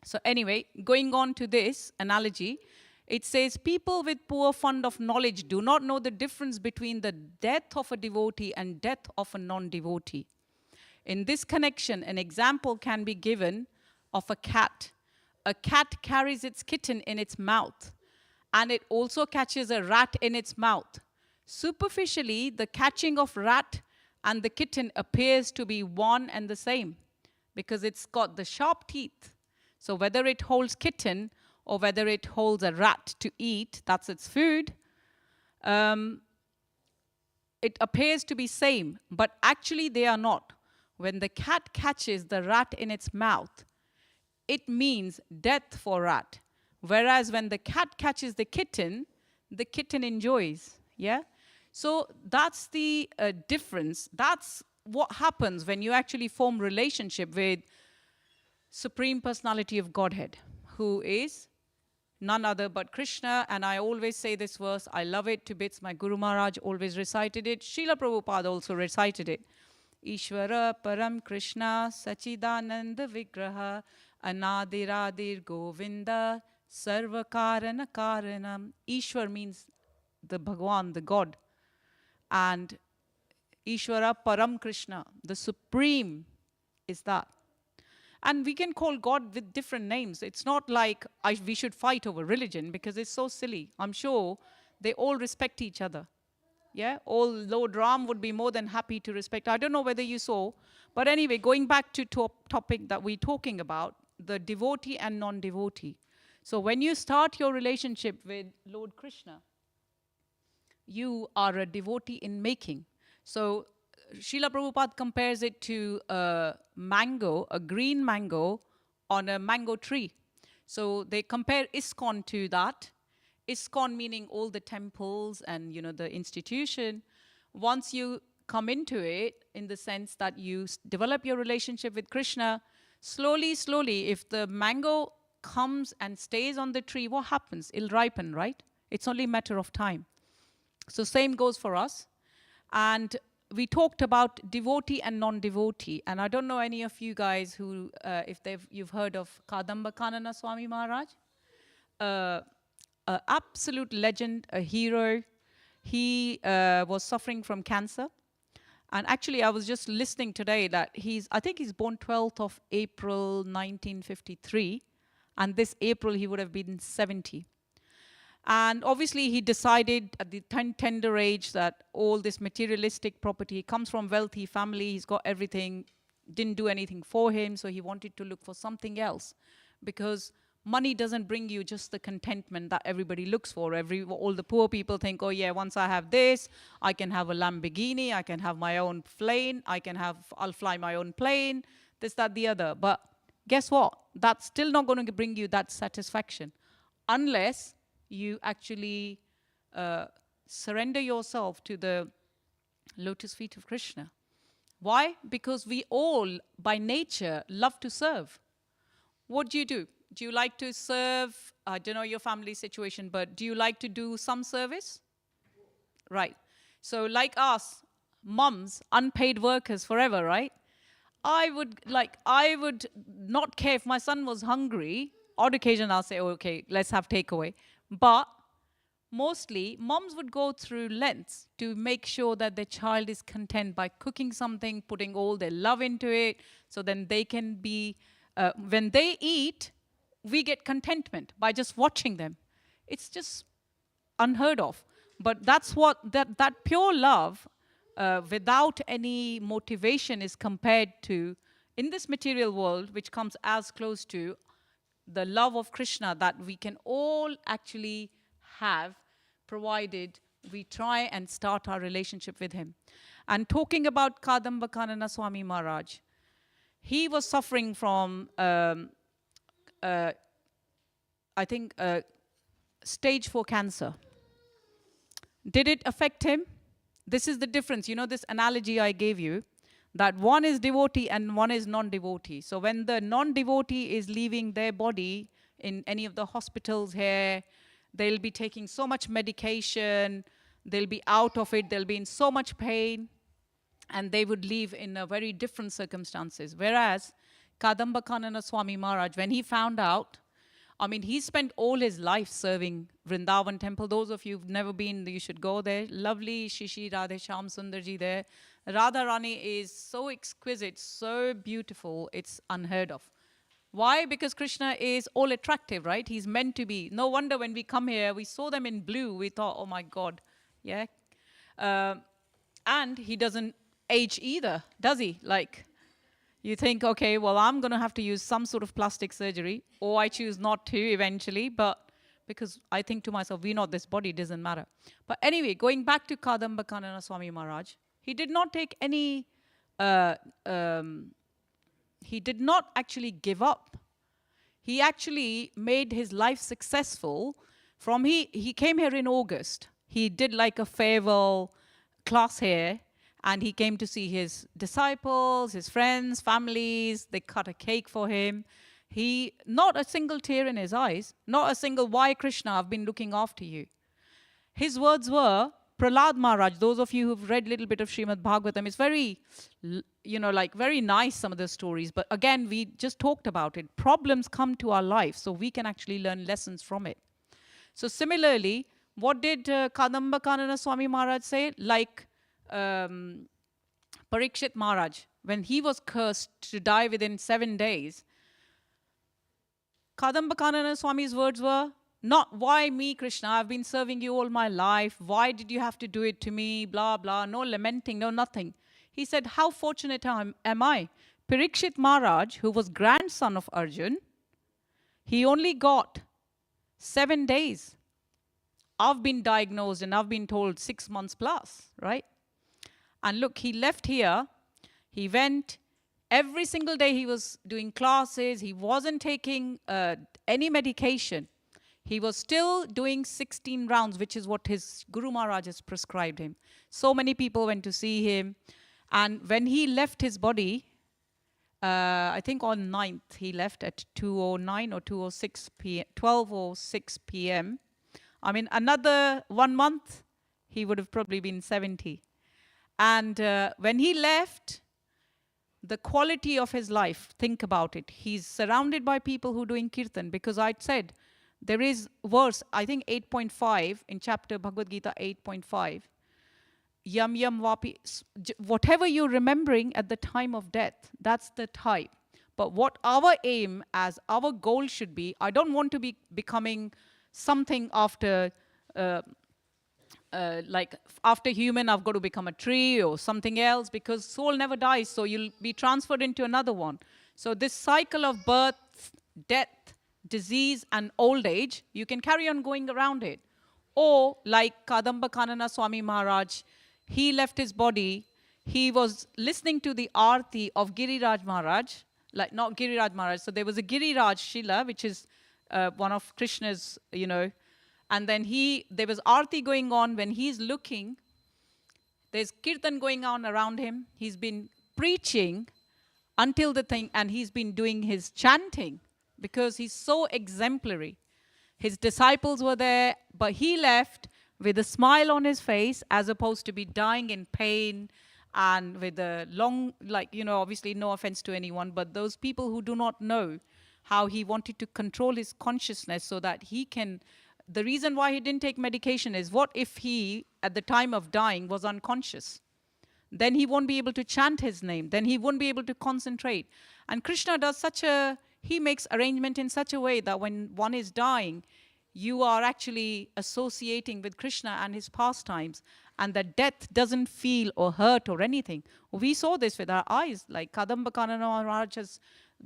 So anyway, going on to this analogy, it says, people with poor fund of knowledge do not know the difference between the death of a devotee and death of a non-devotee. In this connection, an example can be given of a cat. A cat carries its kitten in its mouth, and it also catches a rat in its mouth. Superficially, the catching of rat and the kitten appears to be one and the same, because it's got the sharp teeth. So whether it holds kitten or whether it holds a rat to eat, that's its food, it appears to be same, but actually they are not. When the cat catches the rat in its mouth, it means death for rat. Whereas when the cat catches the kitten enjoys. Yeah? So that's the difference. That's what happens when you actually form relationship with Supreme Personality of Godhead, who is none other but Krishna. And I always say this verse, I love it to bits. My Guru Maharaj always recited it. Srila Prabhupada also recited it. Ishvara Param Krishna Sachidananda Vigraha Anadiradir Govinda Sarva Karana Karanam. Ishwar means the Bhagwan, the God. And Ishvara Param Krishna, the Supreme, is that. And we can call God with different names. It's not like we should fight over religion, because it's so silly. I'm sure they all respect each other. Yeah, all Lord Ram would be more than happy to respect. I don't know whether you saw, but anyway, going back to topic that we're talking about, the devotee and non-devotee. So when you start your relationship with Lord Krishna, you are a devotee in making. So Srila Prabhupada compares it to a mango, a green mango on a mango tree. So they compare ISKCON to that. ISKCON meaning all the temples and, you know, the institution. Once you come into it, in the sense that you develop your relationship with Krishna, slowly, if the mango comes and stays on the tree, what happens? It'll ripen, right? It's only a matter of time. So same goes for us. And we talked about devotee and non-devotee. And I don't know any of you guys who, if you've heard of Kadamba Kanana Swami Maharaj. Absolute legend, a hero. He was suffering from cancer. And actually, I was just listening today that I think he's born 12th of April, 1953. And this April, he would have been 70. And obviously, he decided at the tender age that all this materialistic property, he comes from wealthy family, he's got everything, didn't do anything for him, so he wanted to look for something else. Because money doesn't bring you just the contentment that everybody looks for. All the poor people think, oh yeah, once I have this, I can have a Lamborghini, I can have my own plane, I'll fly my own plane, this, that, the other. But guess what? That's still not going to bring you that satisfaction. Unless you actually surrender yourself to the lotus feet of Krishna. Why? Because we all, by nature, love to serve. What do? Do you like to serve? I don't know your family situation, but do you like to do some service? Right. So like us, moms, unpaid workers forever, right? I would not care if my son was hungry. Odd occasion, I'll say, oh, okay, let's have takeaway. But mostly, moms would go through lengths to make sure that their child is content by cooking something, putting all their love into it, so then they can be, when they eat, we get contentment by just watching them. It's just unheard of. But that's what, that pure love, without any motivation, is compared to, in this material world, which comes as close to the love of Krishna that we can all actually have, provided we try and start our relationship with him. And talking about Kadamba Kanana Swami Maharaj, he was suffering from, I think, stage 4 cancer. Did it affect him? This is the difference. You know this analogy I gave you, that one is devotee and one is non-devotee. So when the non-devotee is leaving their body in any of the hospitals here, they'll be taking so much medication, they'll be out of it, they'll be in so much pain, and they would leave in a very different circumstances. Whereas Kadamba Kanana Swami Maharaj, when he found out, I mean, he spent all his life serving Vrindavan temple. Those of you who've never been, you should go there. Lovely Shishi Radhe Shyam Sundarji there. Radha Rani is so exquisite, so beautiful, it's unheard of. Why? Because Krishna is all attractive, right? He's meant to be. No wonder when we come here, we saw them in blue, we thought, oh my God, yeah? And he doesn't age either, does he? Like, you think, okay, well, I'm going to have to use some sort of plastic surgery, or I choose not to eventually, but because I think to myself, we're not this body, it doesn't matter. But anyway, going back to Kadamba Kanana Swami Maharaj, he did not take any, he did not actually give up. He actually made his life successful from, he came here in August. He did like a farewell class here, and he came to see his disciples, his friends, families. They cut a cake for him. He, not a single tear in his eyes, not a single, why Krishna, I've been looking after you. His words were, Prahlad Maharaj, those of you who've read a little bit of Srimad Bhagavatam, it's very, like very nice, some of the stories. But again, we just talked about it. Problems come to our life, so we can actually learn lessons from it. So similarly, what did Kadamba Kanana Swami Maharaj say? Like Parikshit Maharaj, when he was cursed to die within 7 days, Kadamba Kanana Swami's words were, not, why me, Krishna? I've been serving you all my life. Why did you have to do it to me? Blah, blah. No lamenting, no nothing. He said, how fortunate am I? Parikshit Maharaj, who was grandson of Arjun, he only got 7 days. I've been diagnosed and I've been told 6 months plus, right? And look, he left here. He went. Every single day he was doing classes. He wasn't taking any medication. He was still doing 16 rounds, which is what his Guru Maharaj has prescribed him. So many people went to see him. And when he left his body, I think on 9th, he left at 2:09 or 2:06 p.m., 12:06 p.m. I mean, another 1 month, he would have probably been 70. And when he left, the quality of his life, think about it. He's surrounded by people who are doing kirtan, because I said, there is verse, I think 8.5 in chapter Bhagavad Gita 8.5. Yam yam vapi, whatever you're remembering at the time of death, that's the type. But what our aim as our goal should be, I don't want to be becoming something after, like after human, I've got to become a tree or something else, because soul never dies, so you'll be transferred into another one. So this cycle of birth, death, disease and old age, you can carry on going around it. Or like Kadamba Kanana Swami Maharaj, he left his body, he was listening to the Aarti of Giriraj Maharaj, like not Giriraj Maharaj, so there was a Giriraj Shila, which is one of Krishna's, and then there was Aarti going on. When he's looking, there's Kirtan going on around him. He's been preaching until the thing, and he's been doing his chanting, because he's so exemplary. His disciples were there, but he left with a smile on his face, as opposed to be dying in pain and with a long, obviously no offense to anyone, but those people who do not know how he wanted to control his consciousness so that he can, the reason why he didn't take medication is, what if he, at the time of dying, was unconscious? Then he won't be able to chant his name. Then he won't be able to concentrate. And Krishna does he makes arrangement in such a way that when one is dying, you are actually associating with Krishna and his pastimes, and that death doesn't feel or hurt or anything. We saw this with our eyes, like Kadamba Kanana Maharaj has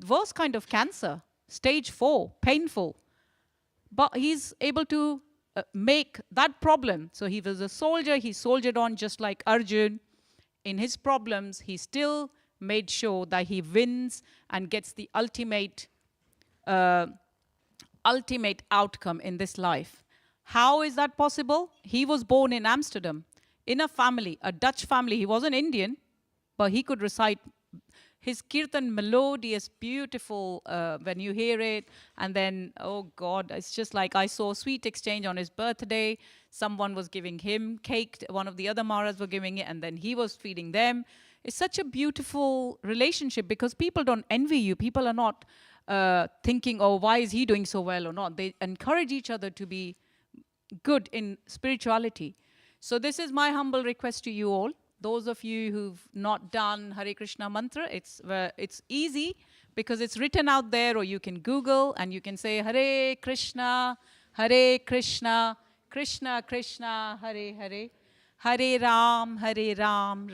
worst kind of cancer, stage 4, painful. But he's able to make that problem. So he was a soldier, he soldiered on just like Arjun. In his problems, he still made sure that he wins and gets the ultimate outcome in this life. How is that possible? He was born in Amsterdam, in a family, a Dutch family. He wasn't Indian, but he could recite his kirtan, melodious, beautiful, when you hear it. And then, oh God, it's just like I saw a sweet exchange on his birthday. Someone was giving him cake, one of the other Maharajs were giving it, and then he was feeding them. It's such a beautiful relationship, because people don't envy you. People are not thinking, oh, why is he doing so well or not? They encourage each other to be good in spirituality. So this is my humble request to you all. Those of you who've not done Hare Krishna mantra, it's easy, because it's written out there, or you can Google and you can say Hare Krishna, Krishna Krishna, Hare Hare, Hare Ram,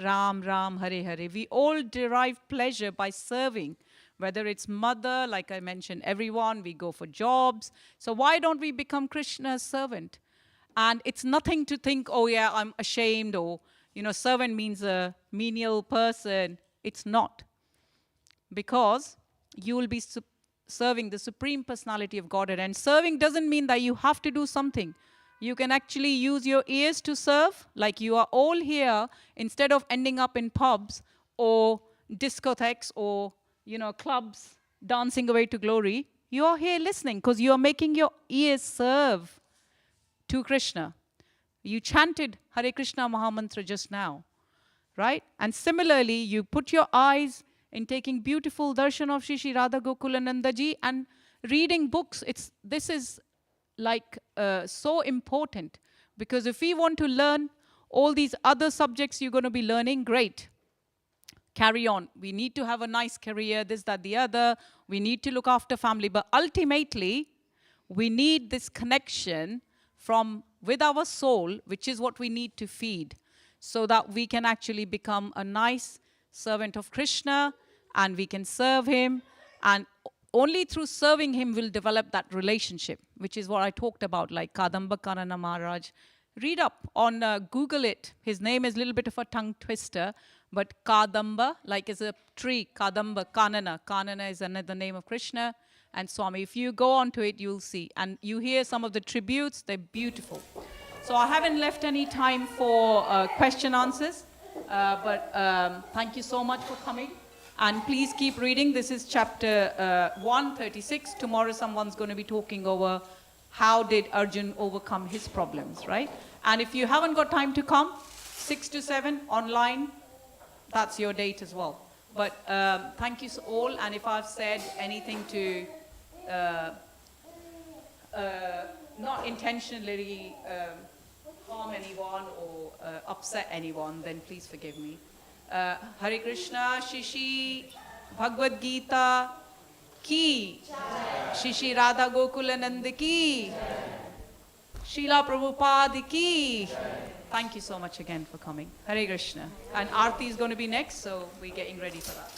Ram Ram, Hare Hare. We all derive pleasure by serving, Whether it's mother, like I mentioned, everyone, we go for jobs. So why don't we become Krishna's servant? And it's nothing to think, oh yeah, I'm ashamed, or, servant means a menial person. It's not. Because you will be serving the Supreme Personality of Godhead. And serving doesn't mean that you have to do something. You can actually use your ears to serve, like you are all here, instead of ending up in pubs or discotheques or, clubs dancing away to glory. You are here listening because you are making your ears serve to Krishna. You chanted Hare Krishna Mahamantra just now, right? And similarly, you put your eyes in taking beautiful darshan of Shri Radha Gokulananda ji and reading books. This is like so important, because if we want to learn all these other subjects you're going to be learning, great. Carry on. We need to have a nice career, this, that, the other. We need to look after family. But ultimately, we need this connection with our soul, which is what we need to feed, so that we can actually become a nice servant of Krishna and we can serve him. And only through serving him will develop that relationship, which is what I talked about, like Kadamba Kanana Maharaj. Read up on, Google it. His name is a little bit of a tongue twister, but Kadamba, like is a tree, Kadamba, Kanana. Kanana is another name of Krishna and Swami. If you go onto it, you'll see. And you hear some of the tributes, they're beautiful. So I haven't left any time for question answers, but thank you so much for coming. And please keep reading. This is chapter 136. Tomorrow someone's going to be talking over how did Arjun overcome his problems, right? And if you haven't got time to come, 6 to 7 online, that's your date as well. But thank you all. And if I've said anything to not intentionally harm anyone or upset anyone, then please forgive me. Hare Krishna, Shishi Bhagavad Gita ki, Shishi Radha Gokulananda ki, Srila Prabhupada ki. Thank you so much again for coming. Hare Krishna. And Aarti is going to be next, so we're getting ready for that.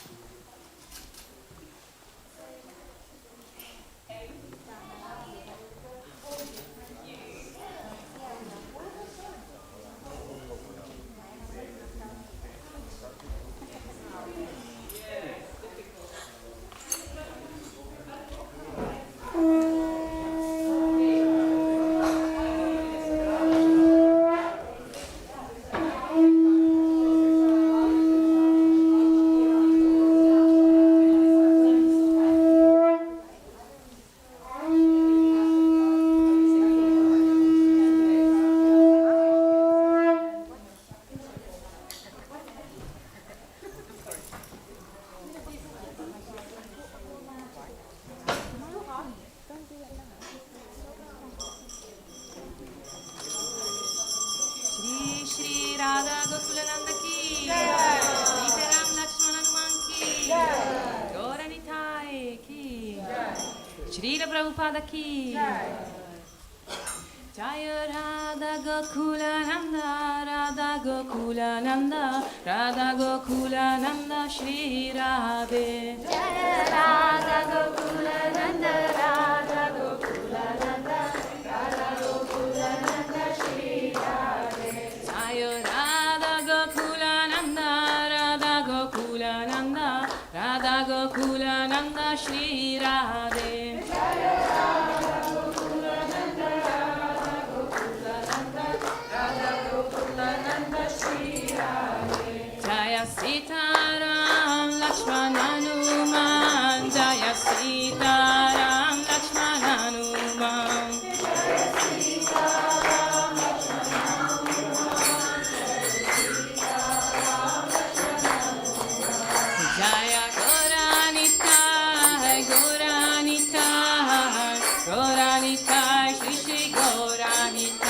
Srila Prabhupada ki Jaya Radha Gokulananda, Radha Gokulananda, Radha Gokulananda, Shri Radhe. Jaya Radha Gokulananda, Radha Gokulananda, Radha Gokulananda, Shri Radhe. Jaya Radha Gokulananda, Radha Gokulananda, Radha Gokulananda, Shri Radhe. Jaya Sitaram Lakshman Hanuman, Jaya Sitaram Lakshman Hanuman. Jaya Sitaram Lakshman Hanuman, Jaya Goranita, Goranita, Goranita, Shri Shri Goranita.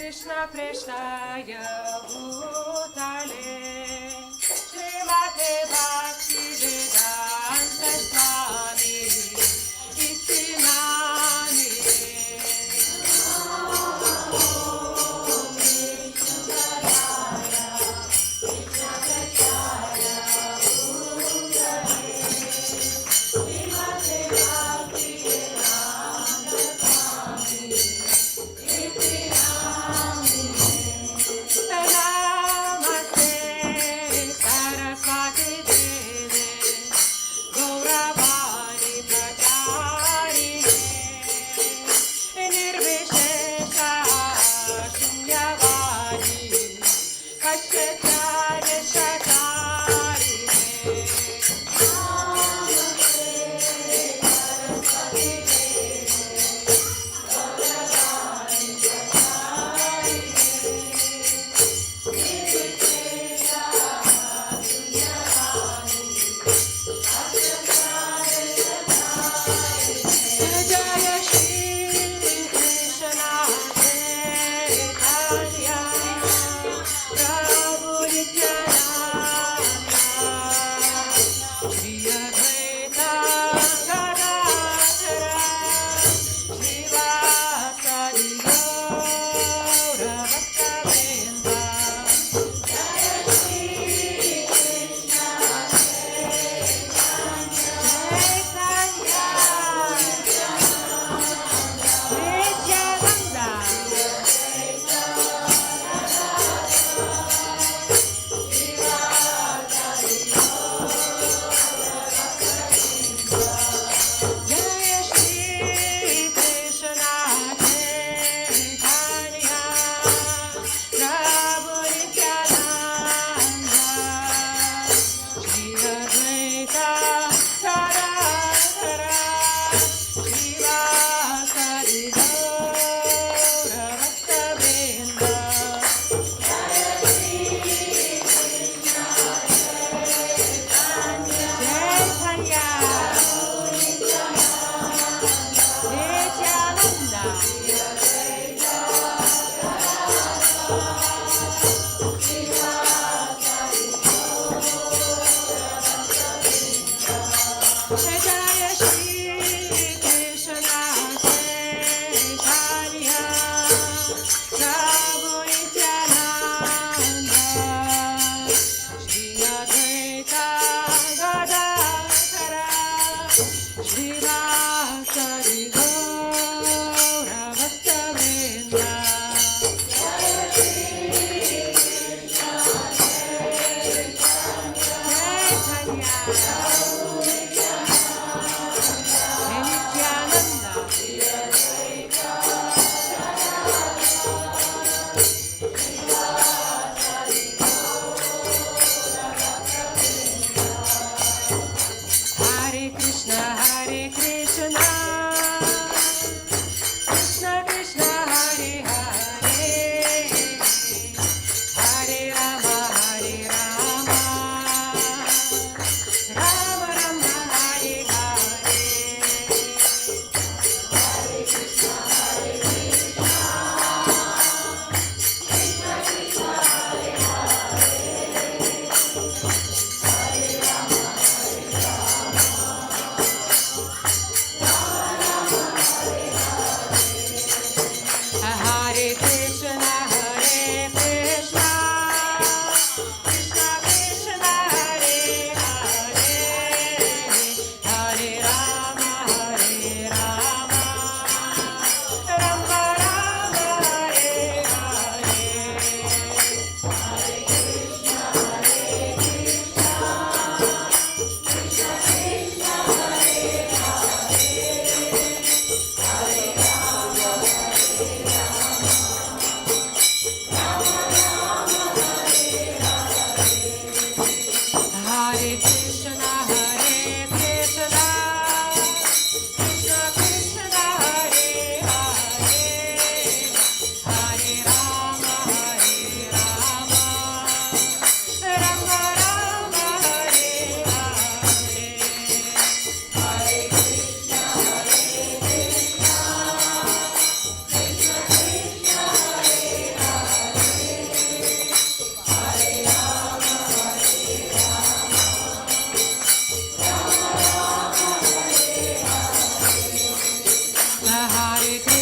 Krishna Preshnaya Bhutale Srimate Bhaktivedanta Swami Iti Namine Hare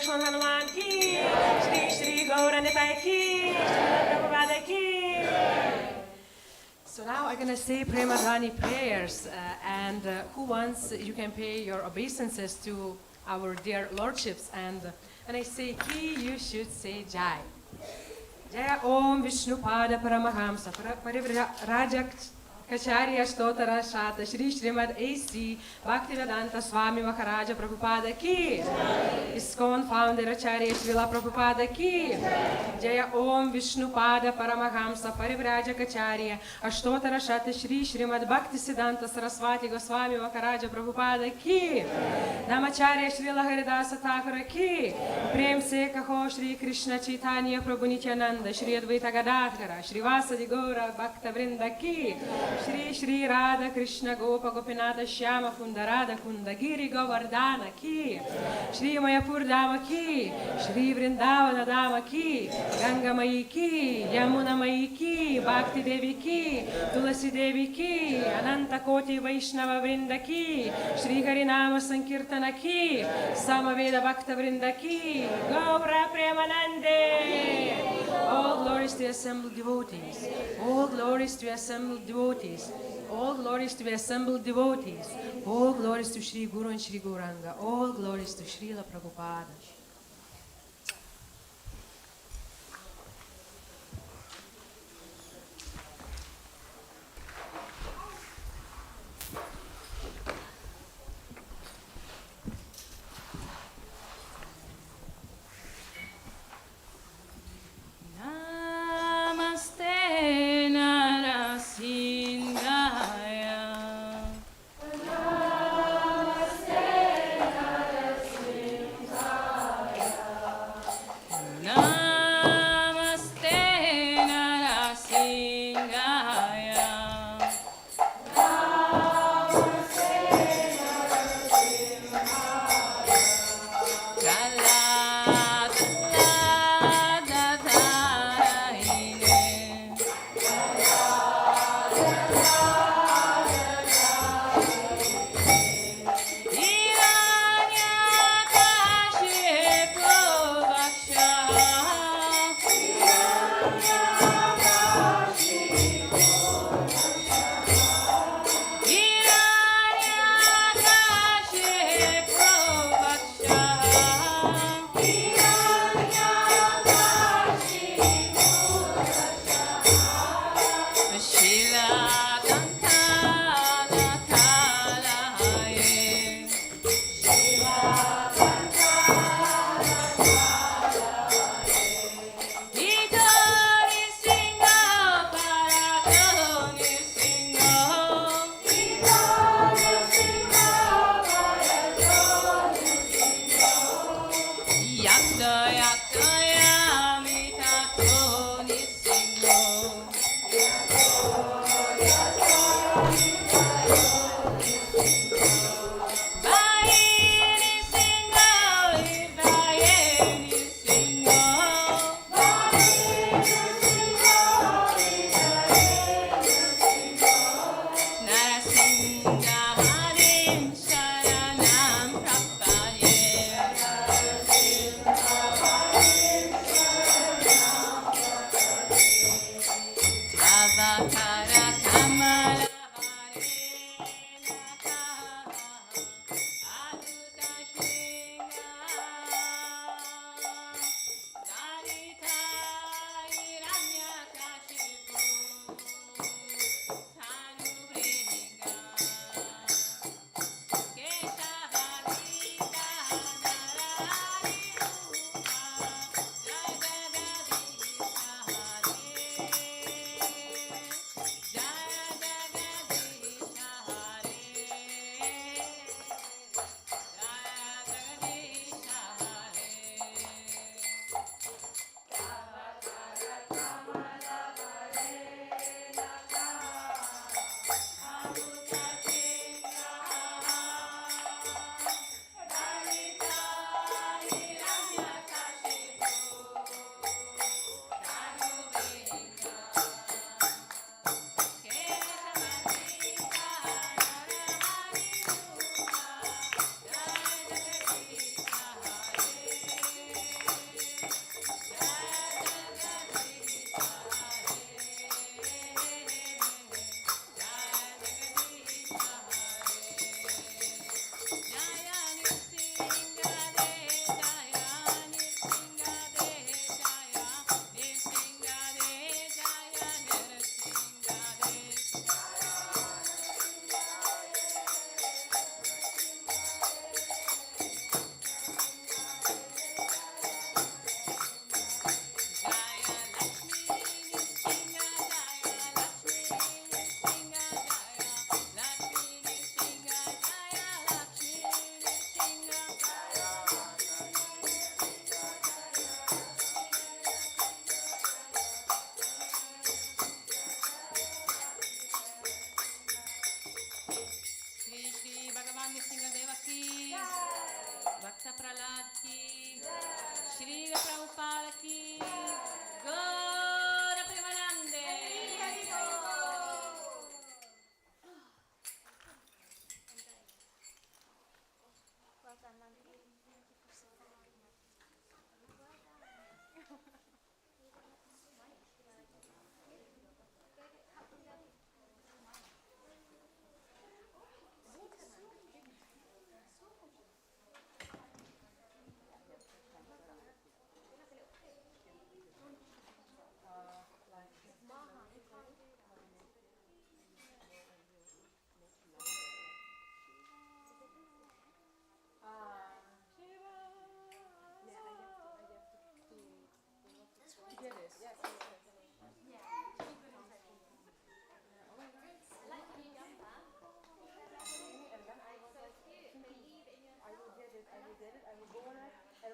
Lakshman Hanuman ki, Shri Shri Gauranitai ki, Srila Prabhupada ki. So now I'm gonna say Premadhani prayers, and who wants, you can pay your obeisances to our dear lordships, and when I say ki, you should say Jai. Jaya Om Vishnu Pada Paramahamsa Parivraja Kacharya Stotara Shata Shri Srimad A.C. Bhaktivedanta Swami Maharaja Prabhupada ki. ISKCON founder Acharya Srila Prabhupada ki. Jaya Om Vishnu Pada Paramahamsa Parivraja Kacharya Ashtotara Shata Shri Srimad Bhaktisiddhanta Saraswati Goswami Maharaja Prabhupada ki. Namacharya Srila Haridasa Thakura ki. Prem se kaho Shri Krishna Chaitanya Prabhu Nityananda Shri Advaita Gadadhara Shri Vasadi Gaura Bhakta Vrinda ki. Shri Shri Radha Krishna Gopa Gopinata Shyama Kundarada Kundagiri Govardhana ki. Shri Mayapur Dama ki. Shri Vrindavana Dama ki. Ganga Mai ki. Yamuna Mai ki. Bhakti Devi ki. Tulasi Devi ki. Ananta Koti Vaishnava Vrinda ki. Shri Harinama Sankirtana ki. Samaveda Bhakta Vrinda ki. Gaura Premanande. All glories to the assembled devotees. All glories to the assembled devotees. All glories to the assembled devotees. All glories to Shri Guru and Shri Gauranga. All glories to Srila Prabhupada.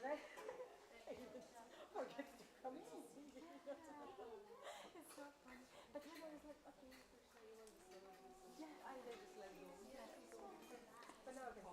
I forget to come in. It's so funny. But then I was like, okay, yeah, I just let go. But now I can